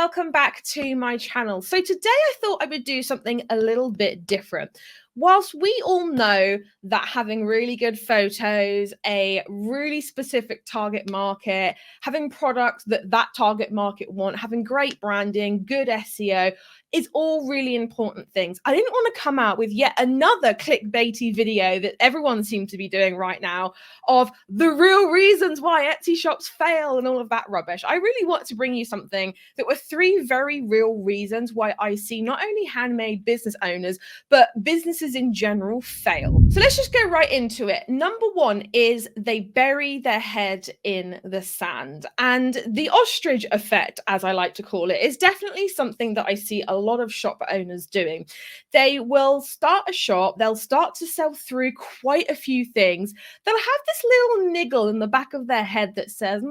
welcome back to my channel. So today I thought I would do something a little bit different. Whilst we all know that having really good photos, a really specific target market, having products that target market want, having great branding, good SEO is all really important things. I didn't want to come out with yet another clickbaity video that everyone seems to be doing right now of the real reasons why Etsy shops fail and all of that rubbish. I really want to bring you something that were 3 very real reasons why I see not only handmade business owners, but businesses in general fail. So let's just go right into it. Number 1 is they bury their head in the sand. And the ostrich effect, as I like to call it, is definitely something that I see a lot of shop owners doing. They will start a shop, they'll start to sell through quite a few things. They'll have this little niggle in the back of their head that says,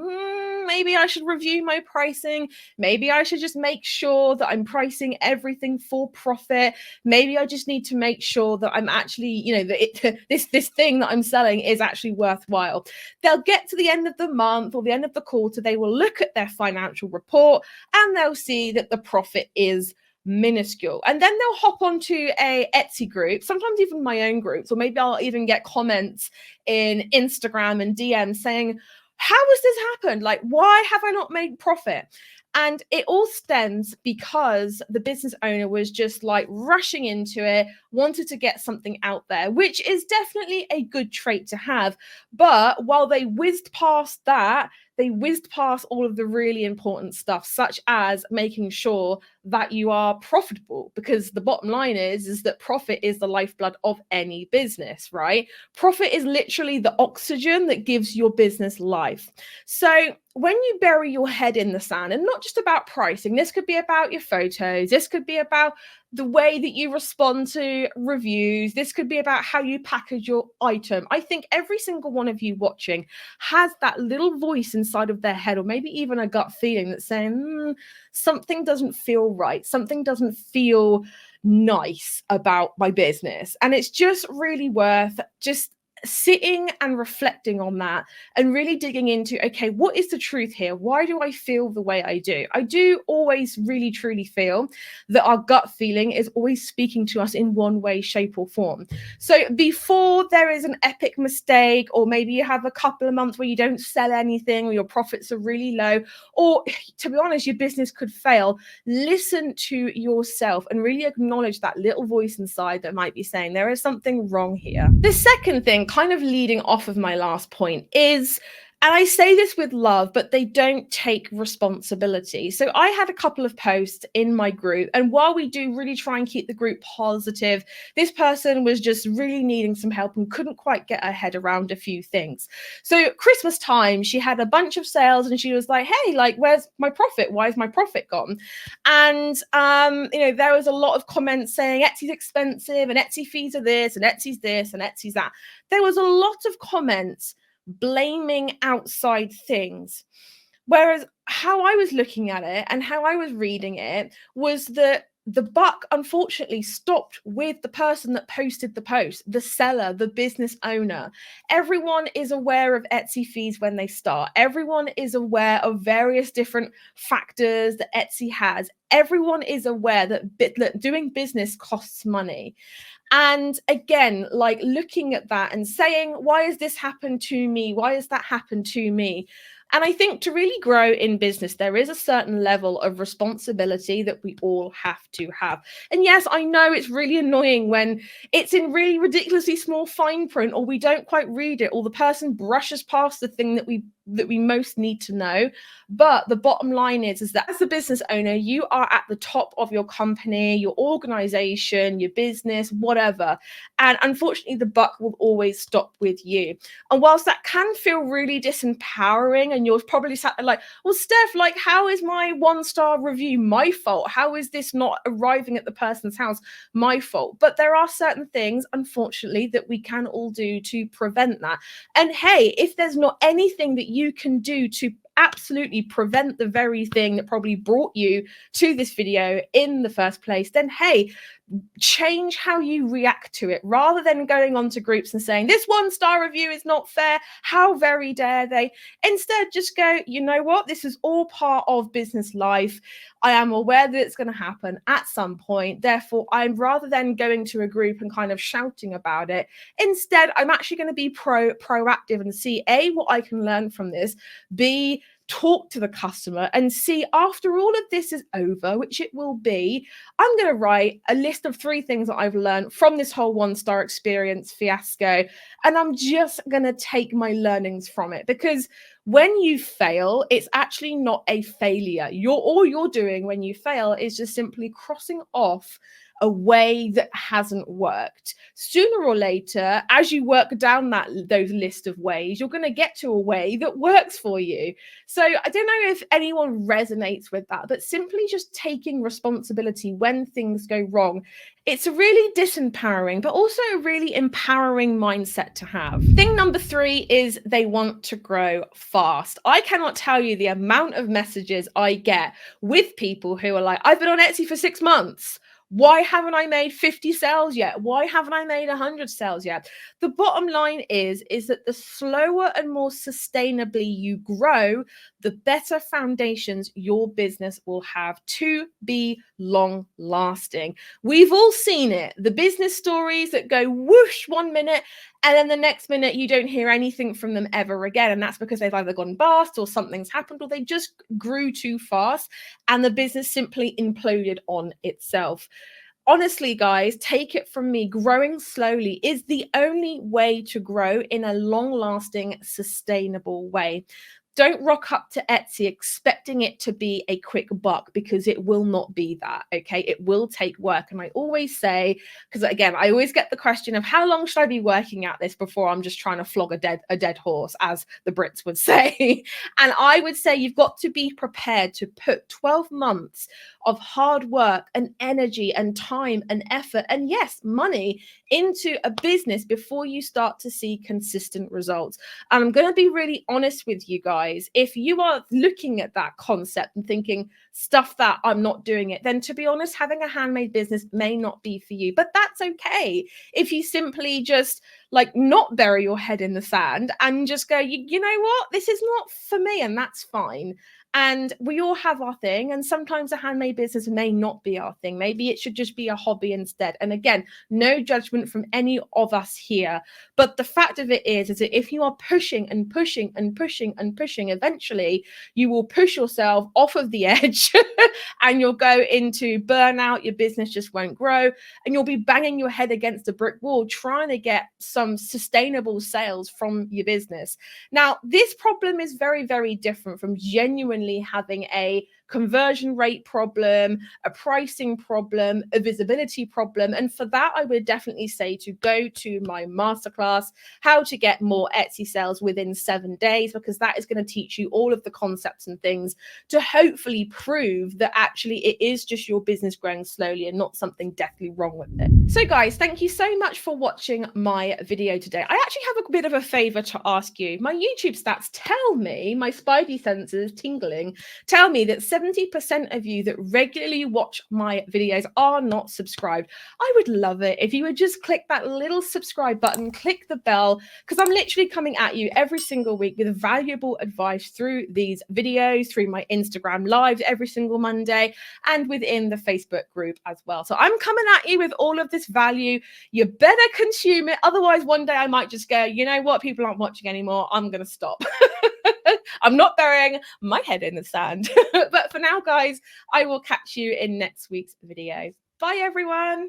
maybe I should review my pricing. Maybe I should just make sure that I'm pricing everything for profit. Maybe I just need to make sure that I'm actually, this thing that I'm selling is actually worthwhile. They'll get to the end of the month or the end of the quarter, they will look at their financial report and they'll see that the profit is minuscule. And then they'll hop onto a Etsy group, sometimes even my own groups, or maybe I'll even get comments in Instagram and DM saying, how has this happened? Like, why have I not made profit? And it all stems because the business owner was just like rushing into it, wanted to get something out there, which is definitely a good trait to have. But while they whizzed past that, they whizzed past all of the really important stuff, such as making sure that you are profitable, because the bottom line is that profit is the lifeblood of any business, right? Profit is literally the oxygen that gives your business life. So when you bury your head in the sand, and not just about pricing, this could be about your photos, this could be about the way that you respond to reviews, this could be about how you package your item. I think every single one of you watching has that little voice inside of their head, or maybe even a gut feeling that's saying, something doesn't feel right, something doesn't feel nice about my business. And it's just really worth just sitting and reflecting on that and really digging into, okay, what is the truth here? Why do I feel the way I do? I do always really truly feel that our gut feeling is always speaking to us in one way, shape or form. So before there is an epic mistake, or maybe you have a couple of months where you don't sell anything, or your profits are really low, or to be honest, your business could fail, listen to yourself and really acknowledge that little voice inside that might be saying there is something wrong here. The second thing, kind of leading off of my last point, is, and I say this with love, but they don't take responsibility. So I had a couple of posts in my group, and while we do really try and keep the group positive, this person was just really needing some help and couldn't quite get her head around a few things. So Christmas time, she had a bunch of sales and she was like, hey, like, where's my profit? Why is my profit gone? And, there was a lot of comments saying Etsy's expensive and Etsy fees are this and Etsy's this and Etsy's that. There was a lot of comments blaming outside things. Whereas how I was looking at it and how I was reading it was that the buck unfortunately stopped with the person that posted the post, the seller, the business owner. Everyone is aware of Etsy fees when they start. Everyone is aware of various different factors that Etsy has. Everyone is aware that doing business costs money. And again, like looking at that and saying, why has this happened to me? Why has that happened to me? And I think to really grow in business, there is a certain level of responsibility that we all have to have. And yes, I know it's really annoying when it's in really ridiculously small fine print, or we don't quite read it, or the person brushes past the thing that we most need to know. But the bottom line is that as a business owner, you are at the top of your company, your organization, your business, whatever. And unfortunately, the buck will always stop with you. And whilst that can feel really disempowering, and you're probably sat there like, well, Steph, like, how is my 1-star review my fault? How is this not arriving at the person's house my fault? But there are certain things, unfortunately, that we can all do to prevent that. And hey, if there's not anything that you can do to absolutely prevent the very thing that probably brought you to this video in the first place, then hey, change how you react to it rather than going onto groups and saying, this 1-star review is not fair. How very dare they? Instead, just go, you know what? This is all part of business life. I am aware that it's going to happen at some point. Therefore, I'm rather than going to a group and kind of shouting about it, instead, I'm actually going to be proactive and see A, what I can learn from this, B, talk to the customer and see after all of this is over, which it will be, I'm going to write a list of 3 things that I've learned from this whole 1-star experience fiasco. And I'm just going to take my learnings from it, because when you fail, it's actually not a failure. All you're doing when you fail is just simply crossing off a way that hasn't worked. Sooner or later, as you work down those list of ways, you're going to get to a way that works for you. So I don't know if anyone resonates with that, but simply just taking responsibility when things go wrong, it's a really disempowering, but also a really empowering mindset to have. Thing number 3 is they want to grow fast. I cannot tell you the amount of messages I get with people who are like, I've been on Etsy for 6 months. Why haven't I made 50 sales yet? Why haven't I made 100 sales yet? The bottom line is that the slower and more sustainably you grow, the better foundations your business will have to be long lasting. We've all seen it. The business stories that go whoosh 1 minute, and then the next minute you don't hear anything from them ever again. And that's because they've either gone bust or something's happened or they just grew too fast and the business simply imploded on itself. Honestly, guys, take it from me, growing slowly is the only way to grow in a long-lasting, sustainable way. Don't rock up to Etsy expecting it to be a quick buck, because it will not be that, okay? It will take work. And I always say, because again, I always get the question of how long should I be working at this before I'm just trying to flog a dead horse, as the Brits would say. And I would say you've got to be prepared to put 12 months of hard work and energy and time and effort and, yes, money into a business before you start to see consistent results. And I'm going to be really honest with you guys. If you are looking at that concept and thinking, stuff that, I'm not doing it, then to be honest, having a handmade business may not be for you. But that's okay. If you simply just not bury your head in the sand and just go, you know what, this is not for me, and that's fine. And we all have our thing. And sometimes a handmade business may not be our thing. Maybe it should just be a hobby instead. And again, no judgment from any of us here. But the fact of it is that if you are pushing and pushing and pushing and pushing, eventually you will push yourself off of the edge and you'll go into burnout. Your business just won't grow. And you'll be banging your head against a brick wall trying to get some sustainable sales from your business. Now, this problem is very, very different from genuinely having a conversion rate problem, a pricing problem, a visibility problem. And for that, I would definitely say to go to my masterclass, How to Get More Etsy Sales Within 7 Days, because that is going to teach you all of the concepts and things to hopefully prove that actually it is just your business growing slowly and not something deathly wrong with it. So guys, thank you so much for watching my video today. I actually have a bit of a favor to ask you. My YouTube stats tell me, my spidey senses tingling, tell me that 70% of you that regularly watch my videos are not subscribed. I would love it if you would just click that little subscribe button, click the bell, because I'm literally coming at you every single week with valuable advice through these videos, through my Instagram lives every single Monday, and within the Facebook group as well. So I'm coming at you with all of this value. You better consume it. Otherwise, one day I might just go, you know what, people aren't watching anymore. I'm going to stop. I'm not burying my head in the sand. But for now, guys, I will catch you in next week's video. Bye, everyone.